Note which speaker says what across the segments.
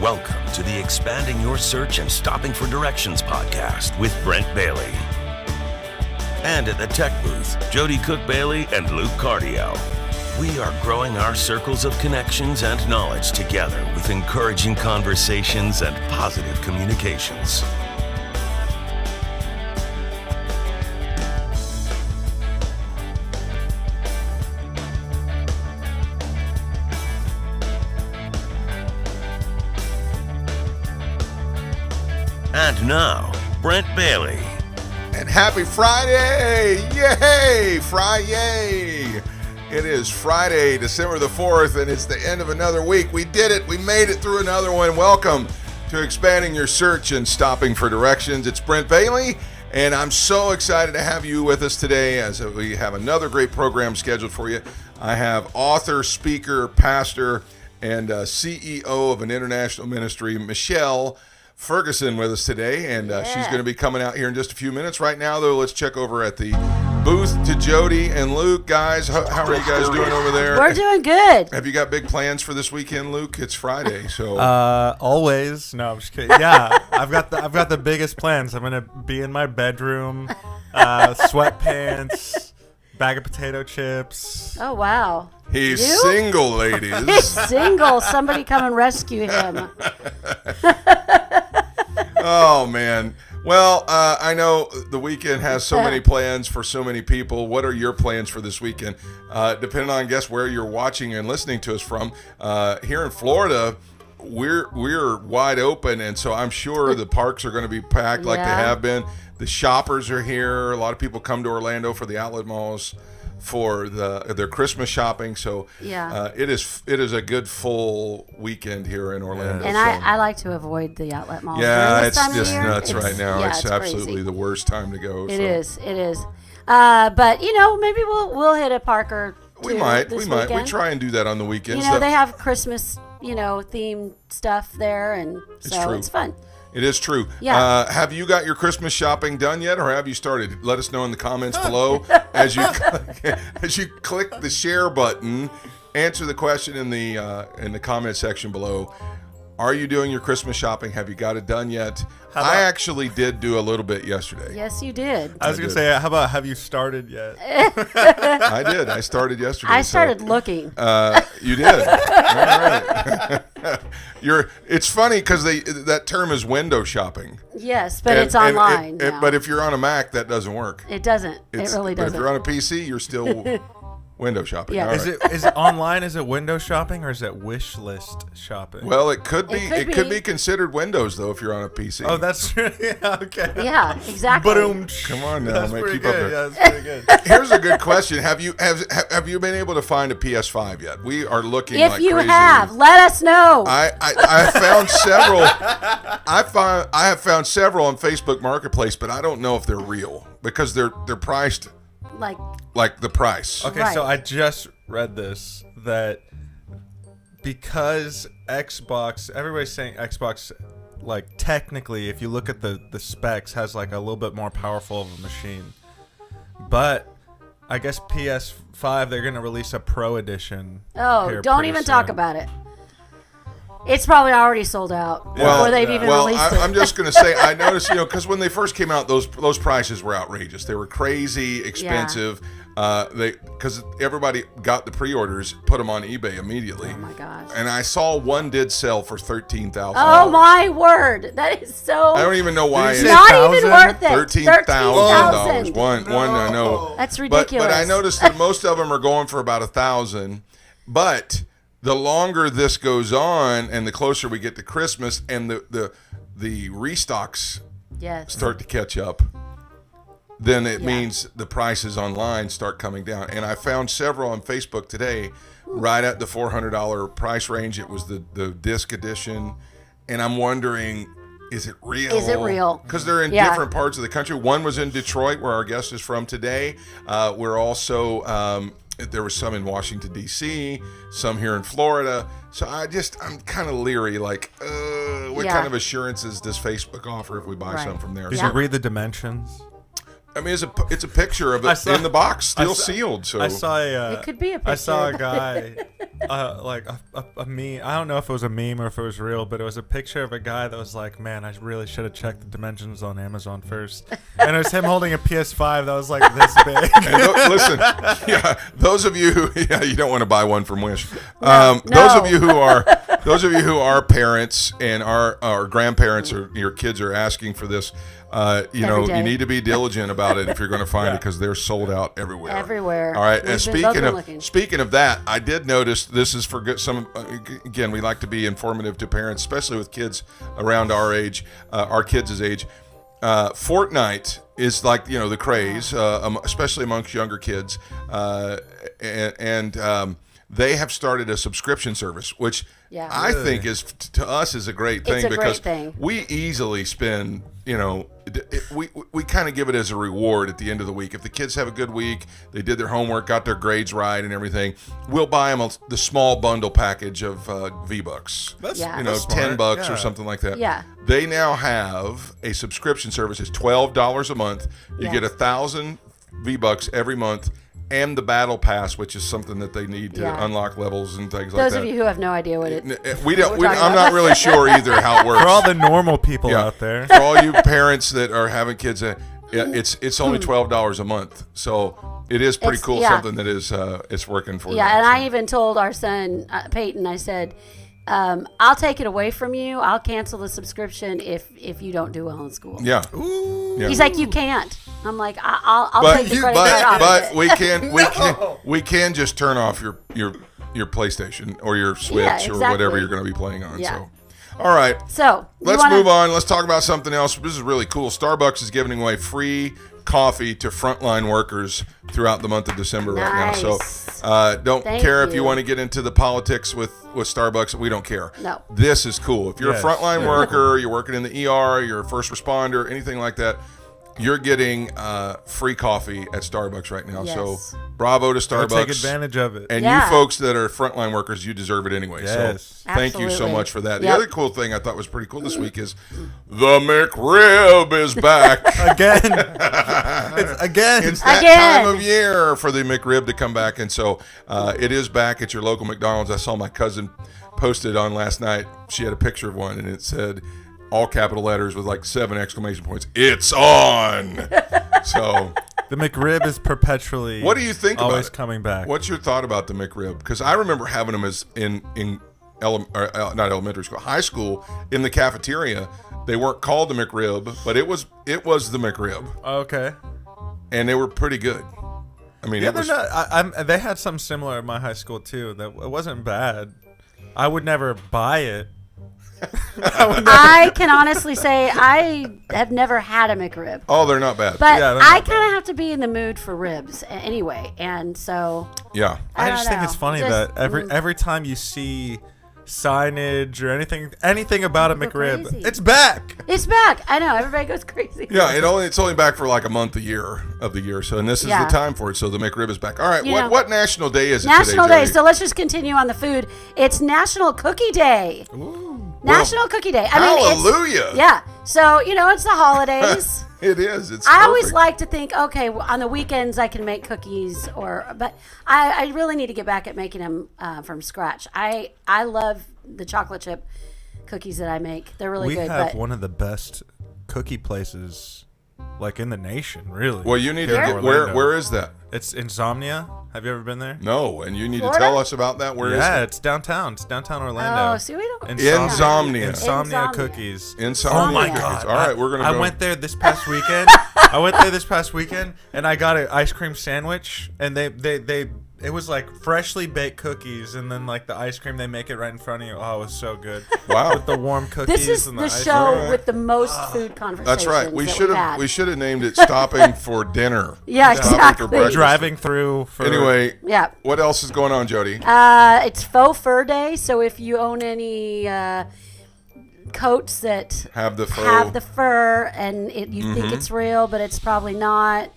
Speaker 1: Welcome to the Expanding Your Search and Stopping for Directions podcast with Brent Bailey. And at the tech booth, Jody Cook-Bailey and Luke Cardiel. We are growing our circles of connections and knowledge together with encouraging conversations and positive communications. And now, Brent Bailey.
Speaker 2: And happy Friday! Yay! Friday! It is Friday, December the 4th, and it's the end of another week. We did it. We made it through another one. Welcome to Expanding Your Search and Stopping for Directions. It's Brent Bailey, and I'm so excited to have you with us today as we have another great program scheduled for you. I have author, speaker, pastor, and CEO of an international ministry, MiChelle Ferguson, with us today, and she's going to be coming out here in just a few minutes. Right now, though, let's check over at the booth to Jody and Luke. Guys, how are you guys doing over there?
Speaker 3: We're doing good.
Speaker 2: Have you got big plans for this weekend, Luke? It's Friday, so
Speaker 4: always. No, I'm just kidding. Yeah, I've got the biggest plans. I'm gonna be in my bedroom, sweatpants, bag of potato chips.
Speaker 3: Oh wow.
Speaker 2: He's single, ladies.
Speaker 3: He's single. Somebody come and rescue him.
Speaker 2: Oh, man. Well, I know the weekend has so many plans for so many people. What are your plans for this weekend? Depending on, I guess, where you're watching and listening to us from. Here in Florida, we're wide open, and so I'm sure the parks are going to be packed like they have been. The shoppers are here. A lot of people come to Orlando for the outlet malls for their Christmas shopping, so it is a good full weekend here in Orlando.
Speaker 3: And I like to avoid the outlet malls.
Speaker 2: Yeah, it's just nuts right now. It's absolutely
Speaker 3: crazy.
Speaker 2: The worst time to go.
Speaker 3: It is. But maybe we'll hit a park or two.
Speaker 2: We might.
Speaker 3: Weekend.
Speaker 2: We try and do that on the weekends.
Speaker 3: They have Christmas, themed stuff there, and so it's fun.
Speaker 2: It is true.
Speaker 3: Yeah.
Speaker 2: Have you got your Christmas shopping done yet, or have you started? Let us know in the comments below as you click the share button. Answer the question in the comment section below. Are you doing your Christmas shopping? Have you got it done yet? I actually did do a little bit yesterday.
Speaker 3: Yes, you did.
Speaker 4: I was going to say, how about have you started yet?
Speaker 2: I did. I started yesterday.
Speaker 3: I started looking.
Speaker 2: You did. All right. It's funny because that term is window shopping.
Speaker 3: Yes, but it's online.
Speaker 2: But if you're on a Mac, that doesn't work.
Speaker 3: It doesn't. It really doesn't.
Speaker 2: But if you're on a PC, you're still window shopping.
Speaker 3: Yeah.
Speaker 2: Right.
Speaker 4: Is it online? Is it window shopping or is it wish list shopping?
Speaker 2: Well, it could be. It could be considered Windows though if you're on a PC.
Speaker 4: Oh, that's true. Yeah, okay.
Speaker 3: Yeah, exactly.
Speaker 2: Come on now,
Speaker 4: that's
Speaker 2: keep
Speaker 4: good.
Speaker 2: up there.
Speaker 4: Yeah, that's pretty good.
Speaker 2: Here's a good question: Have you been able to find a PS5 yet? We are looking like crazy.
Speaker 3: If you have, let us know.
Speaker 2: I found several. I have found several on Facebook Marketplace, but I don't know if they're real because they're priced like the price.
Speaker 4: Okay,
Speaker 3: right.
Speaker 4: So I just read this that because Xbox, everybody's saying Xbox, like technically, if you look at the specs, has like a little bit more powerful of a machine. But I guess PS5, they're going to release a Pro Edition.
Speaker 3: Oh, don't even talk about it. It's probably already sold out before they've even released it.
Speaker 2: I'm just going to say, I noticed, because when they first came out, those prices were outrageous. They were crazy expensive. Because everybody got the pre-orders, put them on eBay immediately.
Speaker 3: Oh my gosh!
Speaker 2: And I saw one did sell for $13,000.
Speaker 3: Oh my word! That is so.
Speaker 2: I don't even know why.
Speaker 3: It's not even worth it.
Speaker 2: $13,000. One I know.
Speaker 3: That's ridiculous.
Speaker 2: But I noticed that most of them are going for about $1,000. But the longer this goes on, and the closer we get to Christmas, and the restocks start to catch up, then it means the prices online start coming down. And I found several on Facebook today, right at the $400 price range. It was the disc edition. And I'm wondering, is it real?
Speaker 3: Is it real?
Speaker 2: Because they're in different parts of the country. One was in Detroit, where our guest is from today. We're also, there was some in Washington, D.C., some here in Florida. So I'm kind of leery, like, what kind of assurances does Facebook offer if we buy some from there?
Speaker 4: Did you read the dimensions?
Speaker 2: I mean, it's a picture of it in the box, still sealed. So
Speaker 4: I saw
Speaker 3: it could be a picture.
Speaker 4: I saw a guy a meme. I don't know if it was a meme or if it was real, but it was a picture of a guy that was like, "Man, I really should have checked the dimensions on Amazon first." And it was him holding a PS5 that was like this big.
Speaker 2: Listen, those of you who you don't want to buy one from Wish.
Speaker 3: No.
Speaker 2: Those of you who are parents and are grandparents or your kids are asking for this. You need to be diligent about it if you're going to find it because they're sold out everywhere.
Speaker 3: Everywhere.
Speaker 2: All right.
Speaker 3: We've
Speaker 2: And speaking of that, I did notice this is for some. Again, we like to be informative to parents, especially with kids around our age, our kids' age. Fortnite is like the craze, especially amongst younger kids, and they have started a subscription service, which I think is to us is a great thing because we easily spend. We kind of give it as a reward at the end of the week. If the kids have a good week, they did their homework, got their grades right and everything, we'll buy them the small bundle package of V-Bucks.
Speaker 4: That's
Speaker 2: $10 or something like that.
Speaker 3: Yeah.
Speaker 2: They now have a subscription service. It's $12 a month. You get 1,000 V-Bucks every month. And the battle pass, which is something that they need to unlock levels and things like that.
Speaker 3: Those of you who have no idea what it is.
Speaker 2: I'm not really sure either how it works.
Speaker 4: For all the normal people out there.
Speaker 2: For all you parents that are having kids, it's only $12 a month. So it is pretty cool, something that is it's working for you.
Speaker 3: Yeah, and I even told our son, Peyton, I said, I'll take it away from you. I'll cancel the subscription if you don't do well in school.
Speaker 2: Yeah.
Speaker 4: Ooh.
Speaker 3: He's like, you can't. I'm like, I'll take the credit card off.
Speaker 2: But we can just turn off your PlayStation or your Switch or whatever you're going to be playing on.
Speaker 3: Yeah.
Speaker 2: So, all right.
Speaker 3: So
Speaker 2: let's move on. Let's talk about something else. This is really cool. Starbucks is giving away free coffee to frontline workers throughout the month of December right now. So don't care if you want to get into the politics with Starbucks. We don't care.
Speaker 3: No.
Speaker 2: This is cool. If you're a frontline worker, you're working in the ER, you're a first responder, anything like that, you're getting free coffee at Starbucks right now.
Speaker 3: Yes.
Speaker 2: So bravo to Starbucks.
Speaker 4: Take advantage of it.
Speaker 2: And you folks that are frontline workers, you deserve it anyway.
Speaker 4: Yes.
Speaker 2: So thank you so much for that. The
Speaker 3: Yep.
Speaker 2: other cool thing I thought was pretty cool this week is the McRib is back.
Speaker 4: Again.
Speaker 2: It's that time of year for the McRib to come back. And so it is back at your local McDonald's. I saw my cousin posted on last night. She had a picture of one, and it said, all capital letters with like 7 exclamation points. It's on. So
Speaker 4: the McRib is perpetually.
Speaker 2: What do you think about
Speaker 4: always
Speaker 2: it?
Speaker 4: Coming back?
Speaker 2: What's your thought about the McRib? Because I remember having them as not elementary school, high school in the cafeteria. They weren't called the McRib, but it was the McRib,
Speaker 4: Okay.
Speaker 2: and they were pretty good. I mean,
Speaker 4: Yeah, they're not. They had something similar in my high school too. That it wasn't bad. I would never buy it.
Speaker 3: I can honestly say I have never had a McRib.
Speaker 2: Oh, they're not bad.
Speaker 3: But
Speaker 4: Yeah, they're
Speaker 3: I
Speaker 4: not
Speaker 3: kind of have to be in the mood for ribs anyway. And so
Speaker 2: Yeah.
Speaker 3: I
Speaker 4: just
Speaker 3: don't
Speaker 4: think it's
Speaker 3: know.
Speaker 4: funny
Speaker 3: Just-
Speaker 4: that every time you see signage or anything about a
Speaker 3: Go
Speaker 4: McRib,
Speaker 3: crazy.
Speaker 4: it's back.
Speaker 3: It's back. I know. Everybody goes crazy.
Speaker 2: Yeah, it's only back for like a month a year of the year. So, and this is the time for it. So the McRib is back. All right, what national day is it
Speaker 3: National
Speaker 2: today,
Speaker 3: Day.
Speaker 2: Jody?
Speaker 3: So let's just continue on the food. It's National Cookie Day.
Speaker 2: Ooh.
Speaker 3: National Cookie Day.
Speaker 2: Hallelujah.
Speaker 3: Yeah. So, it's the holidays.
Speaker 2: It is. It's
Speaker 3: I always
Speaker 2: perfect.
Speaker 3: like to think, okay, on the weekends I can make cookies, but I really need to get back at making them from scratch. I love the chocolate chip cookies that I make. They're really
Speaker 4: We
Speaker 3: good.
Speaker 4: have
Speaker 3: But
Speaker 4: one of the best cookie places, like in the nation, really.
Speaker 2: Well, you need to
Speaker 4: here in
Speaker 2: get
Speaker 4: Orlando.
Speaker 2: where is that?
Speaker 4: It's Insomnia. Have you ever been there?
Speaker 2: No, and you need
Speaker 3: Florida?
Speaker 2: to tell us about that. Where is
Speaker 4: Yeah,
Speaker 2: it?
Speaker 4: it's downtown. It's downtown Orlando.
Speaker 3: oh, see, we don't.
Speaker 2: Insomnia.
Speaker 3: Insomnia.
Speaker 4: Cookies.
Speaker 2: Insomnia.
Speaker 3: Oh my
Speaker 2: cookies.
Speaker 3: God.
Speaker 2: All right, we're gonna.
Speaker 4: I
Speaker 2: go.
Speaker 4: went there this past weekend. And I got an ice cream sandwich, and it was like freshly baked cookies, and then like the ice cream, they make it right in front of you. Oh, it was so good.
Speaker 2: Wow.
Speaker 4: With the warm cookies.
Speaker 3: This is
Speaker 4: and
Speaker 3: the
Speaker 4: ice
Speaker 3: show
Speaker 4: cream.
Speaker 3: with the most food conversations.
Speaker 2: That's right. We should
Speaker 3: had.
Speaker 2: have named it "Stopping for Dinner."
Speaker 3: Yeah,
Speaker 2: Stopping for
Speaker 3: exactly.
Speaker 2: breakfast.
Speaker 4: Driving through. For
Speaker 2: Anyway.
Speaker 3: Yeah.
Speaker 2: What else is going on, Jody?
Speaker 3: It's Faux Fur Day, so if you own any coats that
Speaker 2: Have the
Speaker 3: fur and you think it's real, but it's probably not.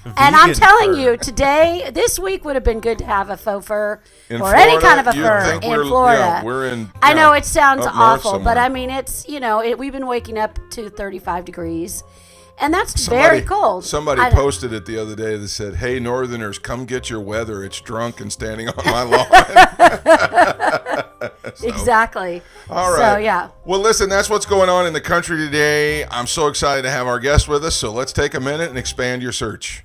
Speaker 3: And I'm
Speaker 4: Vegan
Speaker 3: telling
Speaker 4: fur.
Speaker 3: you, this week would have been good to have a faux fur
Speaker 2: In
Speaker 3: or any
Speaker 2: Florida,
Speaker 3: kind of a
Speaker 2: you'd
Speaker 3: fur
Speaker 2: think
Speaker 3: in
Speaker 2: we're-
Speaker 3: Florida.
Speaker 2: yeah, we're in.
Speaker 3: I know
Speaker 2: yeah,
Speaker 3: it sounds
Speaker 2: up north
Speaker 3: awful, but
Speaker 2: somewhere.
Speaker 3: I mean, it's, we've been waking up to 35 degrees. And that's very cold.
Speaker 2: Somebody posted it the other day that said, "Hey, Northerners, come get your weather. It's drunk and standing on my lawn."
Speaker 3: Exactly.
Speaker 2: All right.
Speaker 3: So, yeah.
Speaker 2: Well, listen, that's what's going on in the country today. I'm so excited to have our guest with us. So let's take a minute and expand your search.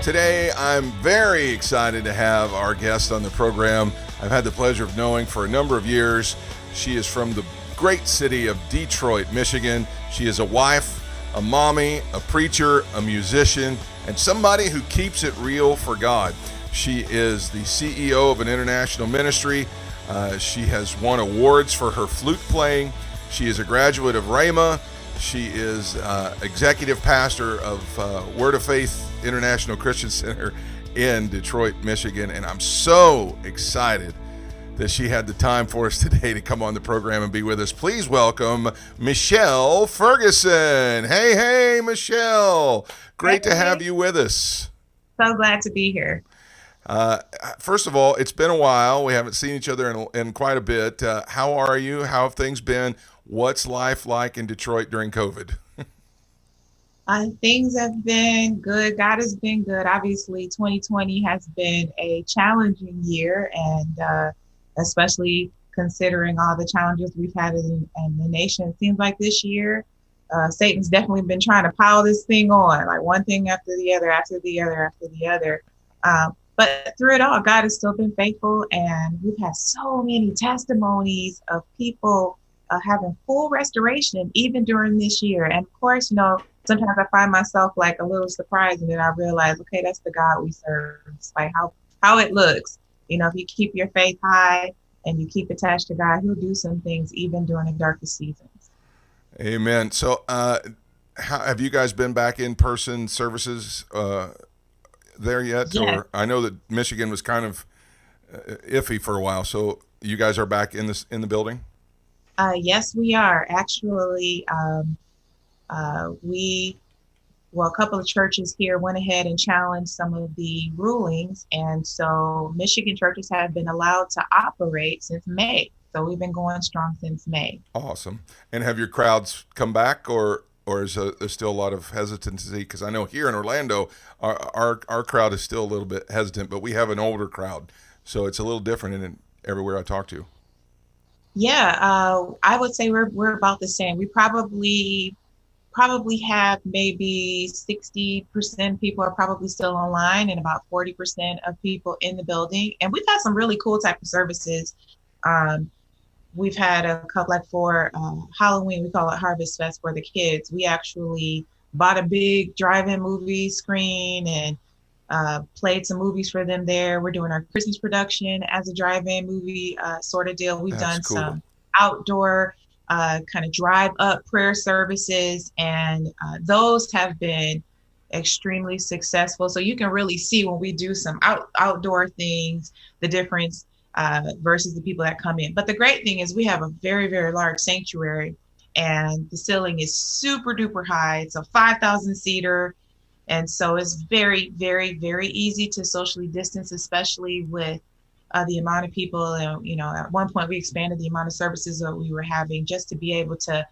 Speaker 2: Today, I'm very excited to have our guest on the program. I've had the pleasure of knowing for a number of years. She is from the great city of Detroit, Michigan. She is a wife, a mommy, a preacher, a musician, and somebody who keeps it real for God. She is the CEO of an international ministry. She has won awards for her flute playing. She is a graduate of Rhema. She is executive pastor of Word of Faith International Christian Center in Detroit, Michigan, and I'm so excited that she had the time for us today to come on the program and be with us. Please welcome MiChelle Ferguson. Hey, MiChelle. Great to have you with us.
Speaker 5: So glad to be here.
Speaker 2: First of all, it's been a while. We haven't seen each other in quite a bit. How are you? How have things been? What's life like in Detroit during COVID?
Speaker 5: Things have been good. God has been good. Obviously, 2020 has been a challenging year, and especially considering all the challenges we've had in the nation. It seems like this year, Satan's definitely been trying to pile this thing on, like one thing after the other, after the other, after the other. But through it all, God has still been faithful, and we've had so many testimonies of people having full restoration even during this year. And of course, sometimes I find myself like a little surprised, and then I realize, okay, that's the God we serve. Despite how it looks, if you keep your faith high and you keep attached to God, He'll do some things even during the darkest seasons.
Speaker 2: Amen. So, have you guys been back in person services there yet?
Speaker 5: Yes.
Speaker 2: Or I know that Michigan was kind of iffy for a while. So, you guys are back in the building?
Speaker 5: Yes, we are. Actually, a couple of churches here went ahead and challenged some of the rulings. And so Michigan churches have been allowed to operate since May. So we've been going strong since May.
Speaker 2: Awesome. And have your crowds come back, or is there's still a lot of hesitancy? Because I know here in Orlando, our crowd is still a little bit hesitant, but we have an older crowd. So it's a little different in everywhere I talk to.
Speaker 5: Yeah, I would say we're about the same. We probably have maybe 60% people are probably still online, and about 40% of people in the building. And we've had some really cool type of services. We've had a couple, like for Halloween, we call it Harvest Fest for the kids. We actually bought a big drive-in movie screen and played some movies for them there. We're doing our Christmas production as a drive-in movie sort of deal. We've done
Speaker 2: cool.
Speaker 5: some outdoor kind of drive-up prayer services, and those have been extremely successful. So you can really see when we do some outdoor things, the difference versus the people that come in. But the great thing is we have a very, very large sanctuary, and the ceiling is super duper high. It's a 5,000 seater. And so it's very, very, very easy to socially distance, especially with the amount of people. And, at one point we expanded the amount of services that we were having just to be able to,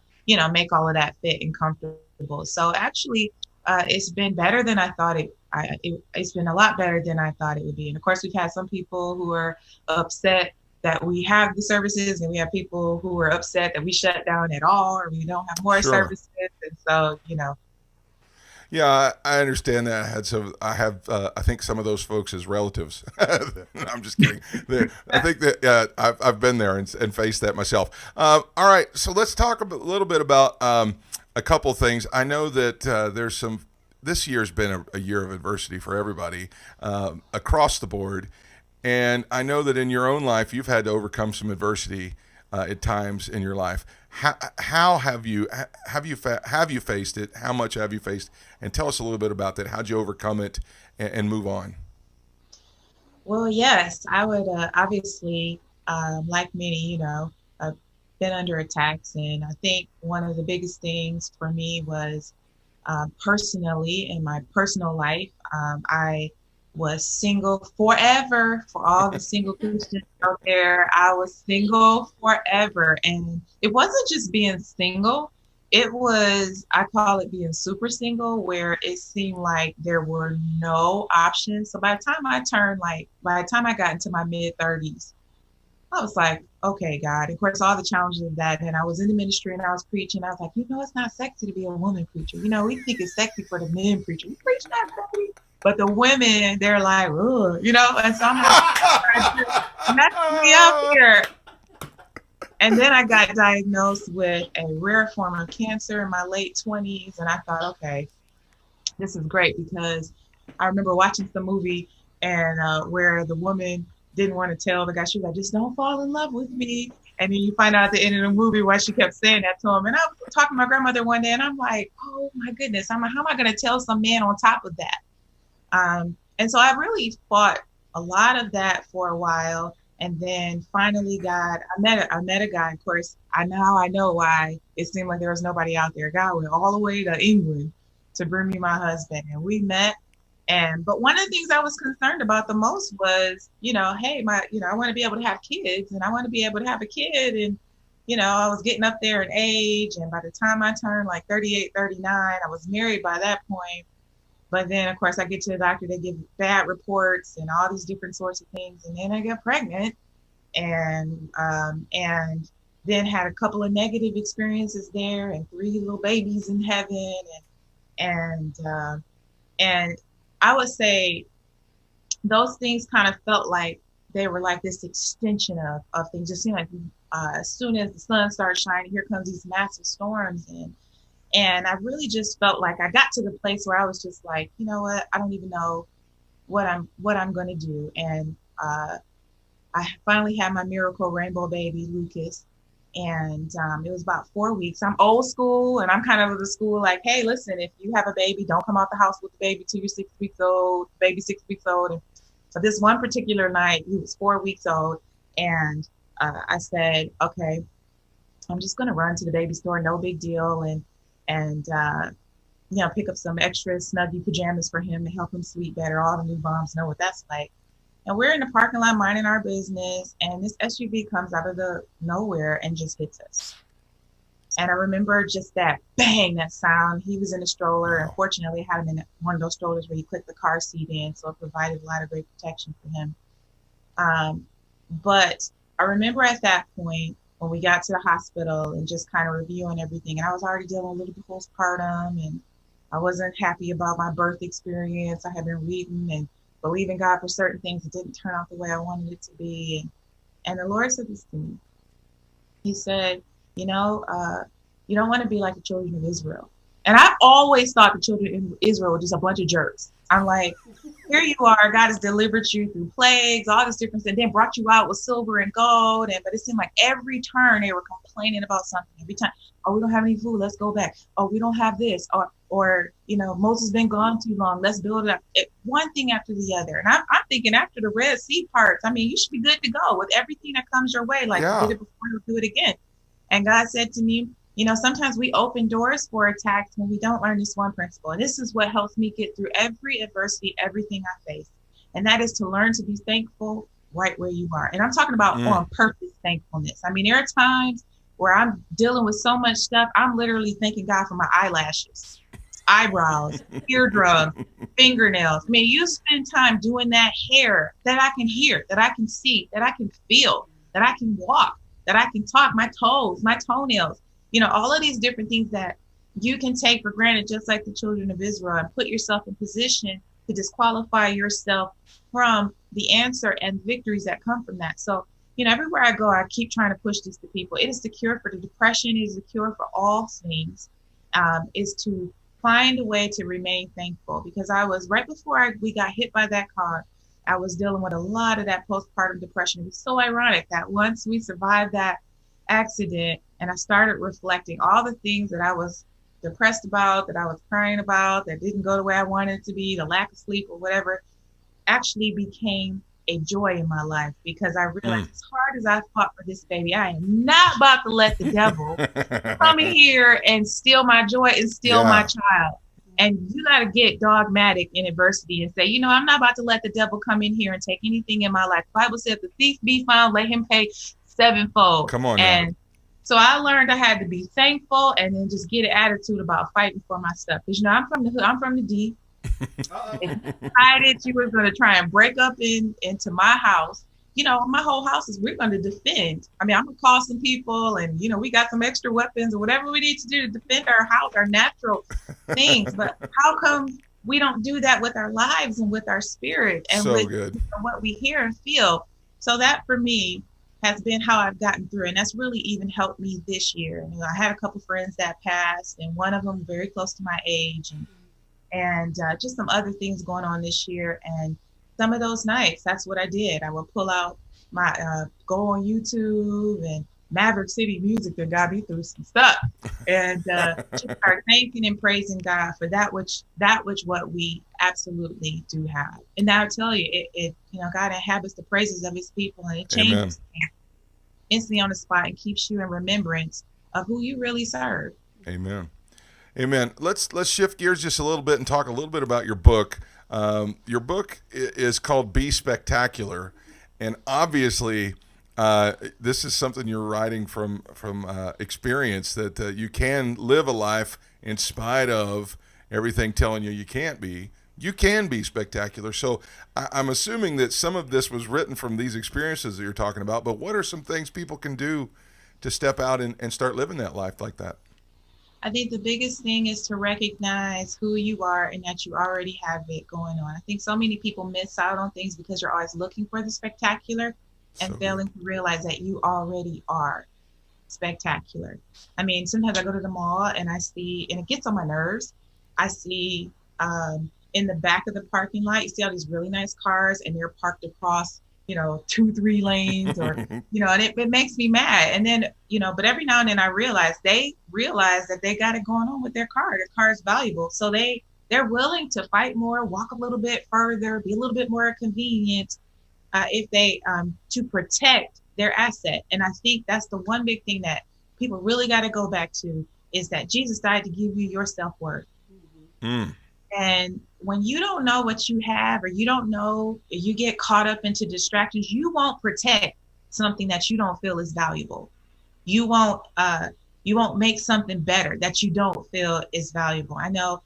Speaker 5: make all of that fit and comfortable. So actually, it's been better than I thought it's been a lot better than I thought it would be. And of course, we've had some people who are upset that we have the services, and we have people who are upset that we shut down at all, or we don't have more services. And so,
Speaker 2: Yeah, I understand that. I think some of those folks as relatives. I'm just kidding. I think that I've been there and faced that myself. All right, so let's talk a little bit about a couple things. I know that this year's been a year of adversity for everybody across the board, and I know that in your own life you've had to overcome some adversity at times in your life. How have you faced it? How much have you faced? And tell us a little bit about that. How'd you overcome it and move on?
Speaker 5: Well, yes, I would obviously, like many, I've been under attacks. And I think one of the biggest things for me was personally, in my personal life, I was single forever. For all the single Christians out there, I was single forever. And it wasn't just being single. It was, I call it being super single, where it seemed like there were no options. So by the time I got into my mid-30s, I was like, okay, God. Of course, all the challenges of that. And I was in the ministry and I was preaching. I was like, it's not sexy to be a woman preacher. We think it's sexy for the men preacher. We preach that, baby. But the women, they're like, ugh, and so I'm like, mess me up here. And then I got diagnosed with a rare form of cancer in my late 20s. And I thought, okay, this is great, because I remember watching some movie and where the woman didn't want to tell the guy, she was like, just don't fall in love with me. And then you find out at the end of the movie why she kept saying that to him. And I was talking to my grandmother one day and I'm like, oh my goodness, I'm like, how am I going to tell some man on top of that? And so I really fought a lot of that for a while. And then finally I met a guy. Of course, I know why it seemed like there was nobody out there. God went all the way to England to bring me my husband, and we met. But one of the things I was concerned about the most was, hey, I want to be able to have kids, and I want to be able to have a kid. And, I was getting up there in age. And by the time I turned like 38, 39, I was married by that point. But then, of course, I get to the doctor, they give bad reports and all these different sorts of things. And then I get pregnant and then had a couple of negative experiences there and 3 little babies in heaven. And I would say those things kind of felt like they were like this extension of things. Just seemed like as soon as the sun started shining, here comes these massive storms. And I really just felt like I got to the place where I was just like, you know what, I don't even know what I'm going to do. And I finally had my miracle rainbow baby, Lucas. And it was about 4 weeks. I'm old school, and I'm kind of the school like, hey, listen, if you have a baby, don't come out the house with the baby till you're 6 weeks old, baby 6 weeks old. And so this one particular night, he was 4 weeks old. And I said, okay, I'm just going to run to the baby store, no big deal. And pick up some extra snuggy pajamas for him to help him sleep better. All the new moms know what that's like. And we're in the parking lot minding our business, and this SUV comes out of the nowhere and just hits us. And I remember just that bang, that sound. He was in a stroller, and fortunately I had him in one of those strollers where you click the car seat in, so it provided a lot of great protection for him. But I remember at that point, when we got to the hospital and just kind of reviewing everything, and I was already dealing with a little bit postpartum, and I wasn't happy about my birth experience. I had been reading and believing God for certain things that didn't turn out the way I wanted it to be. And the Lord said this to me. He said, you don't want to be like the children of Israel. And I always thought the children of Israel were just a bunch of jerks. I'm like, here you are, God has delivered you through plagues, all this different stuff, and then brought you out with silver and gold. But it seemed like every turn they were complaining about something. Every time, oh, we don't have any food, let's go back. Oh, we don't have this. Or Moses been gone too long, let's build it up. One thing after the other. And I'm thinking after the Red Sea parts, you should be good to go with everything that comes your way. Like you did it before, you'll do it again. And God said to me, sometimes we open doors for attacks when we don't learn this one principle. And this is what helps me get through every adversity, everything I face. And that is to learn to be thankful right where you are. And I'm talking about on purpose thankfulness. There are times where I'm dealing with so much stuff, I'm literally thanking God for my eyelashes, eyebrows, eardrums, fingernails. You spend time doing that hair that I can hear, that I can see, that I can feel, that I can walk, that I can talk, my toes, my toenails. All of these different things that you can take for granted, just like the children of Israel, and put yourself in position to disqualify yourself from the answer and victories that come from that. So, everywhere I go, I keep trying to push this to people. It is the cure for the depression. It is the cure for all things, is to find a way to remain thankful. Because I was, right before we got hit by that car, I was dealing with a lot of that postpartum depression. It was so ironic that once we survived that accident and I started reflecting all the things that I was depressed about, that I was crying about, that didn't go the way I wanted it to be, the lack of sleep or whatever, actually became a joy in my life, because I realized as hard as I fought for this baby, I am not about to let the devil come in here and steal my joy and steal my child. And you got to get dogmatic in adversity and say, you know, I'm not about to let the devil come in here and take anything in my life. The Bible says, the thief be found, let him pay sevenfold.
Speaker 2: Come on
Speaker 5: and
Speaker 2: now.
Speaker 5: So I learned I had to be thankful and then just get an attitude about fighting for my stuff. Because, you know, I'm from the hood, I'm from the D. And decided you were going to try and break up into my house. You know, my whole house is, we're going to defend. I mean, I'm going to call some people and, you know, we got some extra weapons or whatever we need to do to defend our house, our natural things. But how come we don't do that with our lives and with our spirit and
Speaker 2: So
Speaker 5: with
Speaker 2: good.
Speaker 5: You know, what we hear and feel? So that for me has been how I've gotten through. And that's really even helped me this year. You know, I had a couple friends that passed, and one of them very close to my age, and just some other things going on this year. And some of those nights, that's what I did. I would pull out my, go on YouTube and Maverick City Music that got me through some stuff, and just start thanking and praising God for that which what we absolutely do have. And now I tell you, it you know, God inhabits the praises of His people, and it changes things instantly on the spot and keeps you in remembrance of who you really serve.
Speaker 2: Amen. Amen. Let's shift gears just a little bit and talk a little bit about your book. Your book is called Be Spectacular, and obviously this is something you're writing from experience, that you can live a life in spite of everything telling you can't be. You can be spectacular. So I'm assuming that some of this was written from these experiences that you're talking about, but what are some things people can do to step out and start living that life like that?
Speaker 5: I think the biggest thing is to recognize who you are and that you already have it going on. I think so many people miss out on things because you're always looking for the spectacular and failing to realize that you already are spectacular. I mean, sometimes I go to the mall and I see, and it gets on my nerves, I see in the back of the parking lot, you see all these really nice cars and they're parked across, you know, 2-3 lanes, or, you know, and it makes me mad. And then, you know, but every now and then I realize that they got it going on with their car. Their car is valuable. So they're willing to fight more, walk a little bit further, be a little bit more convenient if they to protect their asset. And I think that's the one big thing that people really got to go back to, is that Jesus died to give you your self-worth. Mm. And when you don't know what you have, or you don't know, you get caught up into distractions, you won't protect something that you don't feel is valuable. You won't make something better that you don't feel is valuable. I know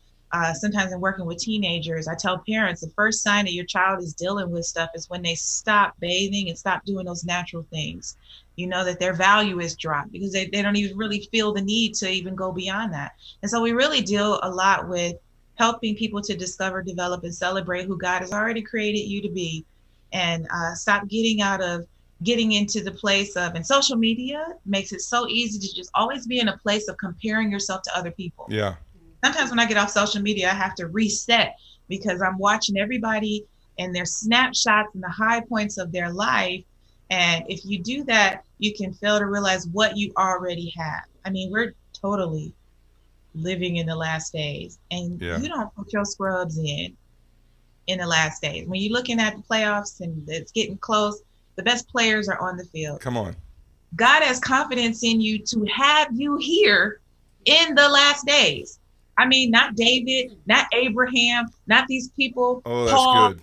Speaker 5: sometimes in working with teenagers, I tell parents the first sign that your child is dealing with stuff is when they stop bathing and stop doing those natural things. You know that their value is dropped because they don't even really feel the need to even go beyond that. And so we really deal a lot with helping people to discover, develop, and celebrate who God has already created you to be, and stop getting into the place of, and social media makes it so easy to just always be in a place of comparing yourself to other people.
Speaker 2: Yeah.
Speaker 5: Sometimes when I get off social media, I have to reset because I'm watching everybody and their snapshots and the high points of their life. And if you do that, you can fail to realize what you already have. I mean, we're totally living in the last days, and you don't put your scrubs in the last days. When you're looking at the playoffs and it's getting close, the best players are on the field.
Speaker 2: Come on.
Speaker 5: God has confidence in you to have you here in the last days. I mean, not David, not Abraham, not these people.
Speaker 2: Oh, that's
Speaker 5: Paul,
Speaker 2: good.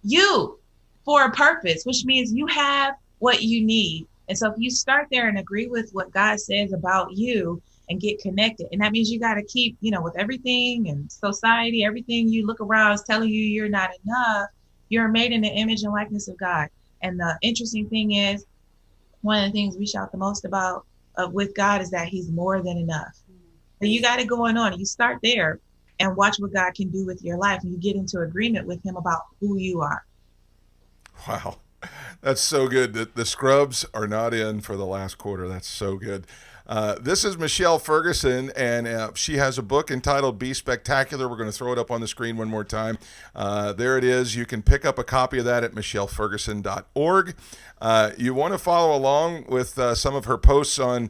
Speaker 5: You for a purpose, which means you have what you need. And so if you start there and agree with what God says about you and get connected, and that means you got to keep, you know, with everything and society, everything you look around is telling you you're not enough. You're made in the image and likeness of God. And the interesting thing is, one of the things we shout the most about with God is that He's more than enough. So you got it going on. You start there and watch what God can do with your life, and you get into agreement with Him about who you are.
Speaker 2: Wow. That's so good. The scrubs are not in for the last quarter. That's so good. This is MiChelle Ferguson, and she has a book entitled Be Spectacular. We're going to throw it up on the screen one more time. There it is. You can pick up a copy of that at michelleferguson.org. You want to follow along with some of her posts on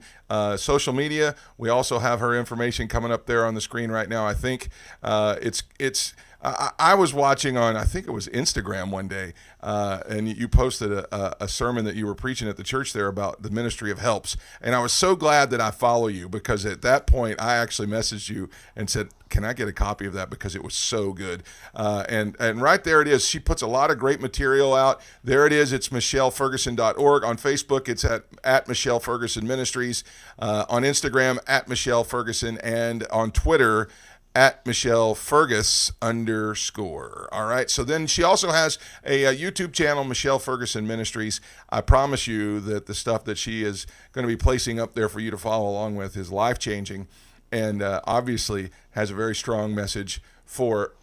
Speaker 2: social media. We also have her information coming up there on the screen right now. I think it's I was watching on, I think it was Instagram one day, and you posted a sermon that you were preaching at the church there about the ministry of helps. And I was so glad that I follow you, because at that point I actually messaged you and said, can I get a copy of that, because it was so good. And right there it is. She puts a lot of great material out. There it is. It's MiChelleFerguson.org. On Facebook, it's at Michelle Ferguson Ministries. On Instagram, at Michelle Ferguson. And on Twitter, at Michelle Fergus _. All right. So then she also has a YouTube channel, Michelle Ferguson Ministries. I promise you that the stuff that she is going to be placing up there for you to follow along with is life-changing, and obviously has a very strong message for,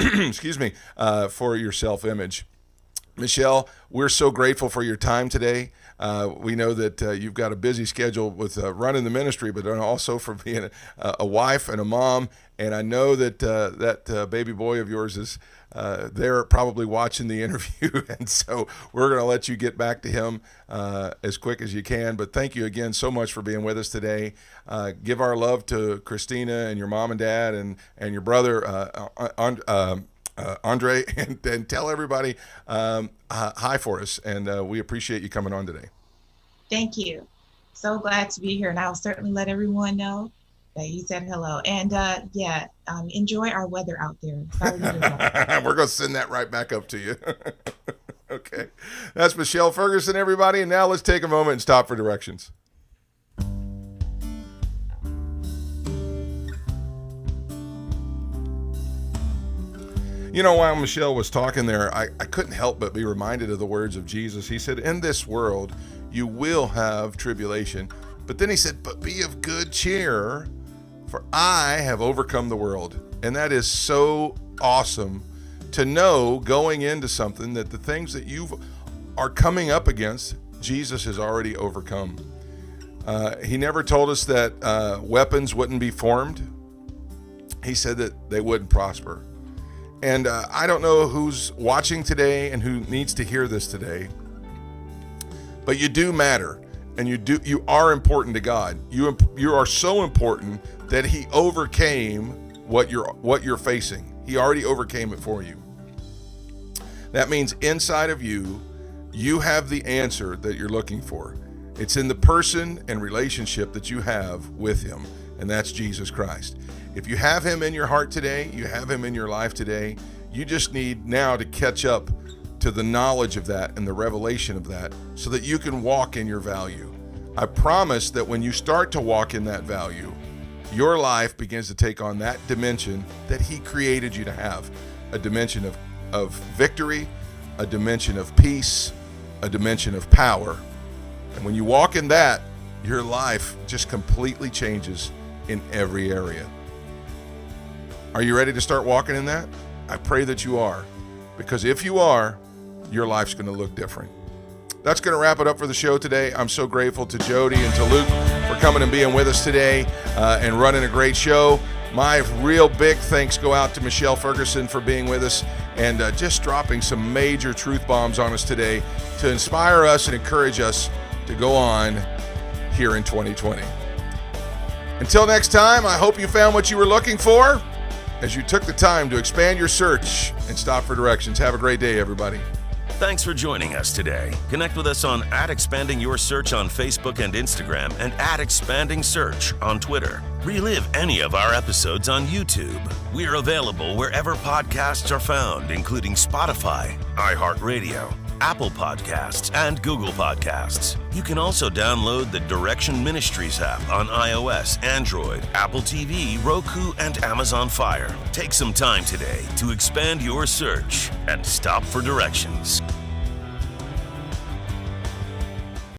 Speaker 2: for your self-image. Michelle, we're so grateful for your time today. We know that you've got a busy schedule with running the ministry, but also for being a wife and a mom. And I know that that baby boy of yours is there probably watching the interview. And so we're going to let you get back to him as quick as you can. But thank you again so much for being with us today. Give our love to Christina and your mom and dad and your brother, Andre, and tell everybody hi for us. And we appreciate you coming on today.
Speaker 5: Thank you. So glad to be here. And I'll certainly let everyone know that you said hello. And enjoy our weather out there.
Speaker 2: We're going to send that right back up to you. Okay. That's Michelle Ferguson, everybody. And now let's take a moment and stop for directions. You know, while Michelle was talking there, I couldn't help but be reminded of the words of Jesus. He said, in this world, you will have tribulation. But then he said, but be of good cheer, for I have overcome the world. And that is so awesome to know going into something that the things that you are coming up against, Jesus has already overcome. He never told us that weapons wouldn't be formed. He said that they wouldn't prosper. And I don't know who's watching today and who needs to hear this today, but you do matter, and you are important to God. You are so important that He overcame what you're facing. He already overcame it for you. That means inside of you, you have the answer that you're looking for. It's in the person and relationship that you have with Him, and that's Jesus Christ. If you have Him in your heart today, you have Him in your life today, you just need now to catch up to the knowledge of that and the revelation of that so that you can walk in your value. I promise that when you start to walk in that value, your life begins to take on that dimension that He created you to have, a dimension of victory, a dimension of peace, a dimension of power. And when you walk in that, your life just completely changes in every area. Are you ready to start walking in that? I pray that you are, because if you are, your life's going to look different. That's going to wrap it up for the show today. I'm so grateful to Jody and to Luke for coming and being with us today and running a great show. My real big thanks go out to Michelle Ferguson for being with us and just dropping some major truth bombs on us today to inspire us and encourage us to go on here in 2020. Until next time, I hope you found what you were looking for as you took the time to expand your search and stop for directions. Have a great day, everybody.
Speaker 1: Thanks for joining us today. Connect with us on @ExpandingYourSearch on Facebook and Instagram and @ExpandingSearch on Twitter. Relive any of our episodes on YouTube. We're available wherever podcasts are found, including Spotify, iHeartRadio, Apple Podcasts, and Google Podcasts. You can also download the Direction Ministries app on iOS, Android, Apple TV, Roku, and Amazon Fire. Take some time today to expand your search and stop for directions.